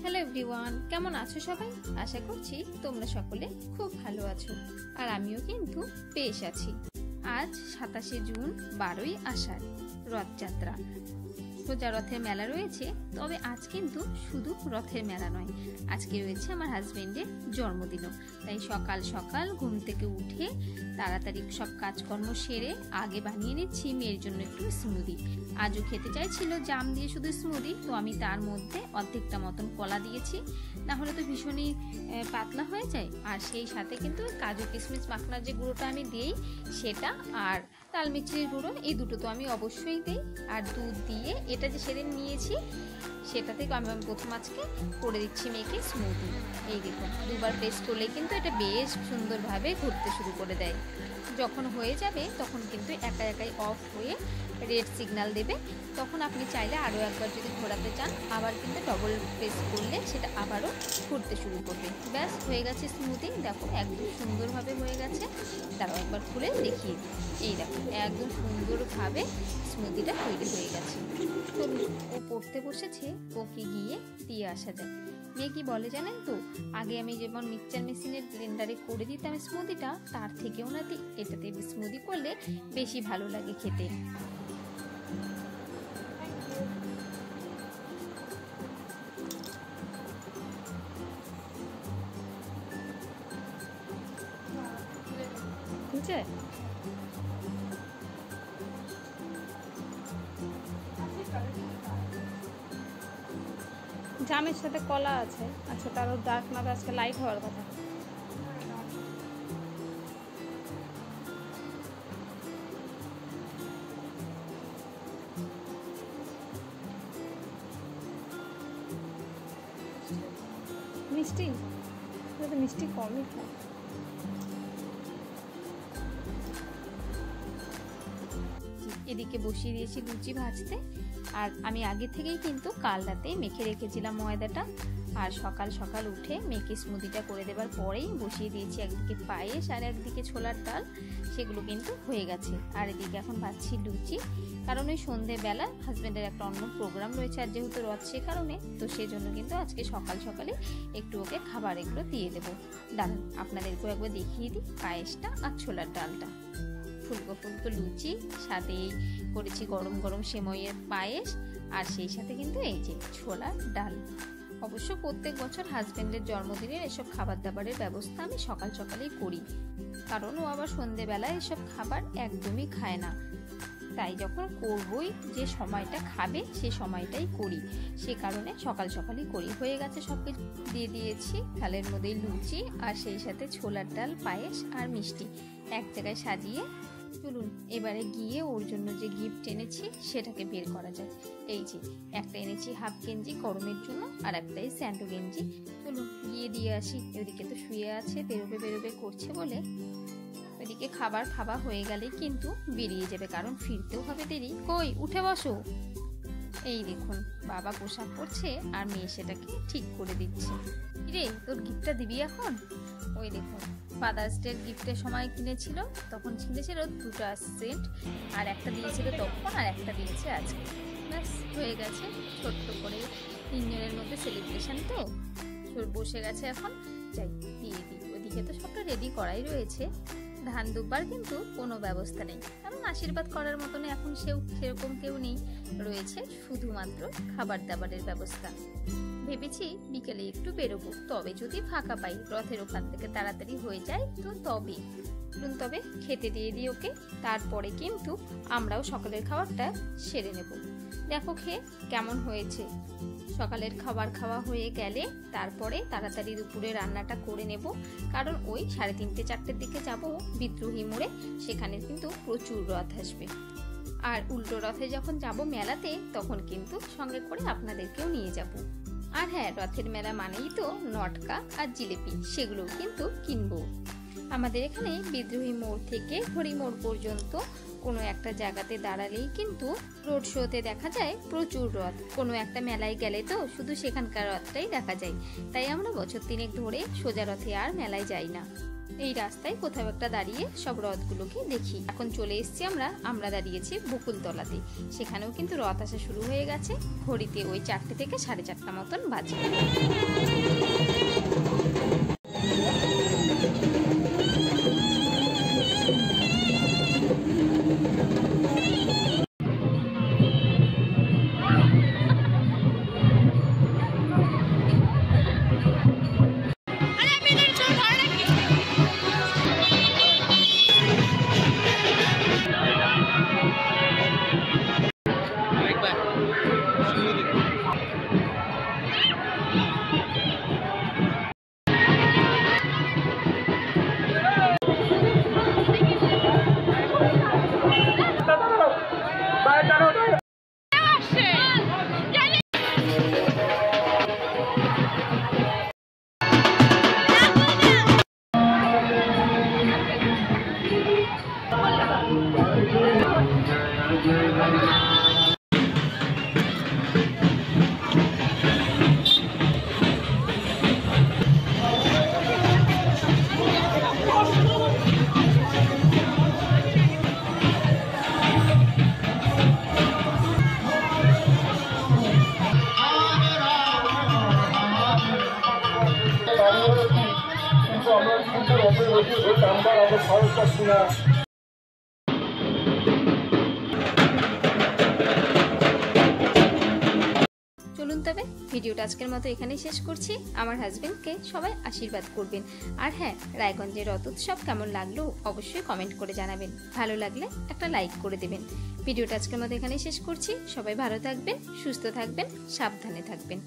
Hello everyone, কেমন আছো সবাই? আশা করছি তোমরা সকলে খুব ভালো আছো, আর আমিও কিন্তু বেশ আছি। আজ 27শে জুন, 12ই আষাঢ়, রথযাত্রা। সোজা রথের মেলা রয়েছে। তবে আজ কিন্তু শুধু রথের মেলা নয়, আজকে রয়েছে আমার হাজবেন্ডের জন্মদিনও। তাই সকাল সকাল ঘুম থেকে উঠে তাড়াতাড়ি সব কাজকর্ম সেরে আগে বানিয়ে নিচ্ছি মেয়ের জন্য একটু স্মুদি। আজও খেতে চাইছিল জাম দিয়ে শুধু স্মুদি, তো আমি তার মধ্যে অর্ধেকটা মতন কলা দিয়েছি, না হলে তো ভীষণই পাতলা হয়ে যায়। আর সেই সাথে কিন্তু কাজু কিশমিশ মাখনার যে গুঁড়োটা আমি দিই সেটা, আর লাল মিষ্টির গুঁড়ো, এই দুটো তো আমি অবশ্যই দিই। আর দুধ দিয়ে এটা যে সেদিন নিয়েছি সেটা থেকে আমি প্রথম আজকে করে দিচ্ছি মেয়েকে স্মুদি। এই দেখুন, দুবার প্রেস করলে কিন্তু এটা বেশ সুন্দরভাবে ঘুরতে শুরু করে দেয়। যখন হয়ে যাবে তখন কিন্তু একা একাই অফ হয়ে রেড সিগন্যাল দেবে। তখন আপনি চাইলে আরও একবার যদি ঘোরাতে চান, আবার কিন্তু ডবল প্রেস করলে সেটা আবারও ঘুরতে শুরু করবে। ব্যাস হয়ে গেছে স্মুদি। দেখো একদম সুন্দরভাবে হয়ে গেছে। তারও একবার খুলে দেখিয়ে দিই। এই দেখো একদম সুন্দরভাবে স্মুদিটা তৈরি হয়ে গেছে। তো ও পড়তে বসেছে, ওকে গিয়ে দিয়ে আসা যায়। মেয়ে কি বলে জানেন তো, আগে আমি যেমন মিক্সচার মেশিনের ব্লেন্ডারে করে দিতাম স্মুদিটা, তার থেকেও নাকি এটাতে স্মুদি করলে বেশি ভালো লাগে খেতে। বুঝছে? জামের সাথে কলা আছে। আচ্ছা, তারও ডার্ক না, আজকে লাইট হওয়ার কথা। মিষ্টি মিষ্টি কমই খায়। এদিকে বসিয়ে দিয়েছি লুচি ভাজতে। আর আমি আগে থেকেই কিন্তু কাল রাতে মেখে রেখেছিলাম ময়দাটা। আর সকাল সকাল উঠে মেখে স্মুদিটা করে দেবার পরেই বসিয়ে দিয়েছি একদিকে পায়েস আর একদিকে ছোলার ডাল। সেগুলো কিন্তু হয়ে গেছে। আর এদিকে এখন ভাজছি লুচি, কারণ ওই সন্ধেবেলা হাজব্যান্ডের একটা অন্য প্রোগ্রাম রয়েছে, আর যেহেতু রথ সে কারণে, তো সেই জন্য কিন্তু আজকে সকাল সকালে একটু ওকে খাবার এগুলো দিয়ে দেবো। ডাল আপনাদেরকেও একবার দেখিয়ে দিই, পায়েসটা আর ছোলার ডালটা। ফুলকো ফুলকো লুচি, সাথে করেছি গরম গরম সেমইয়ের পায়েস, আর সেই সাথে কিন্তু এই যে ছোলার ডাল। অবশ্য প্রত্যেক বছর হাজব্যান্ডের জন্মদিনের এসব খাবার দাবারের ব্যবস্থা আমি সকাল সকালেই করি, কারণ ও আবার সন্ধেবেলায় এসব খাবার একদমই খায় না। তাই যখন করবই, যে সময়টা খাবে সে সময়টাই করি, সে কারণে সকাল সকালই করি। হয়ে গেছে সব কিছু, দিয়ে দিয়েছি থালের মধ্যে লুচি, আর সেই সাথে ছোলার ডাল, পায়েস আর মিষ্টি এক জায়গায় সাজিয়ে। চলুন এবারে গিয়ে ওর জন্য যে গিফট এনেছি সেটাকে বের করা যায়। এই যে একটা এনেছি হাফ গেঞ্জি গরমের জন্য, আর একটাই স্যান্ডো গেঞ্জি। চলুন গিয়ে দিয়ে আসি। ওদিকে তো শুয়ে আছে, বেরোবে করছে বলে। ওদিকে খাবার খাওয়া হয়ে গেলে কিন্তু বেরিয়ে যাবে, কারণ ফিরতেও হবে দেরি। কই, উঠে বসো। এই দেখুন বাবা পোশাক পরছে আর মেয়ে সেটাকে ঠিক করে দিচ্ছে। রে, তোর গিফটটা দিবি এখন? ওই দেখুন, ফাদার্স ডে গিফটের সময় কিনেছিল, তখন কিনেছিল 2টা সেট, আর একটা দিয়েছিল তখন, আর একটা দিয়েছে আজকে। ব্যাস হয়ে গেছে, ছোট্ট করে 3 জনের মধ্যে সেলিব্রেশন। তো বসে গেছে, এখন যাই দিয়ে দিই। ওদিকে তো সবটা রেডি করাই রয়েছে। ধান দুবার কিন্তু কোনো ব্যবস্থা নেই, কারণ আশীর্বাদ করার মতন এখন সেরকম কেউ নেই। রয়েছে শুধুমাত্র খাবার দাবারের ব্যবস্থা। ভেবেছি বিকেলে একটু বেরোবো, তবে যদি ফাঁকা পাই, রথের ওখান থেকে তাড়াতাড়ি হয়ে যায় তো তবে খেতে দিয়ে দিই ওকে। তারপরে কিন্তু আমরাও সকালের খাবারটা সেরে নেব। দেখো খেয়ে কেমন হয়েছে। সকালের খাবার খাওয়া হয়ে গেলে তারপরে তাড়াতাড়ি দুপুরে রান্নাটা করে নেব, কারণ ওই 3:30 4টের দিকে যাব বিদ্রোহী মোড়ে। সেখানে কিন্তু প্রচুর রথ আসবে, আর উল্টো রথে যখন যাব মেলাতে, তখন কিন্তু সঙ্গে করে আপনাদেরকেও নিয়ে যাব। আর হ্যাঁ, রথের মেলা মানেই তো নটকা আর জিলেপি, সেগুলোও কিন্তু কিনবো। আমাদের এখানে বিদ্রোহী মোড় থেকে হরি মোড় পর্যন্ত কোনো একটা জায়গাতে দাঁড়ালেই কিন্তু রোড শোতে দেখা যায় প্রচুর রথ। কোনো একটা মেলায় গেলে তো শুধু সেখানকার রথটাই দেখা যায়। তাই আমরা বছর 3 ধরে সোজা রথে আর মেলায় যাই না। এই রাস্তায় কোথাও একটা দাঁড়িয়ে সব রথগুলোকে দেখি। এখন চলে এসেছি আমরা দাঁড়িয়েছি বকুলতলাতে। সেখানেও কিন্তু রথ আসা শুরু হয়ে গেছে। ঘড়িতে ওই 4টে থেকে 4:30 মতন বাজে। চলুন তবে ভিডিওটা আজকের মতো এখানেই শেষ করছি। আমার হাজবেন্ডকে সবাই আশীর্বাদ করবেন। আর হ্যাঁ, রায়গঞ্জের রথ উৎসব কেমন লাগলো অবশ্যই কমেন্ট করে জানাবেন। ভালো লাগলে একটা লাইক করে দেবেন। ভিডিওটা আজকের মতো এখানেই শেষ করছি। সবাই ভালো থাকবেন, সুস্থ থাকবেন, সাবধানে থাকবেন।